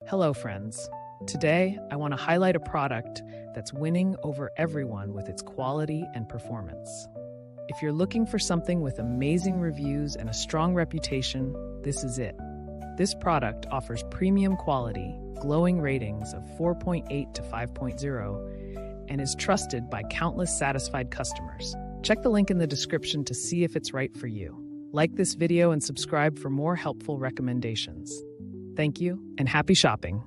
Hello, friends. Today, I want to highlight a product that's winning over everyone with its quality and performance. If you're looking for something with amazing reviews and a strong reputation, this is it. This product offers premium quality, glowing ratings of 4.8 to 5.0, and is trusted by countless satisfied customers. Check the link in the description to see if it's right for you. Like this video and subscribe for more helpful recommendations. Thank you, and happy shopping!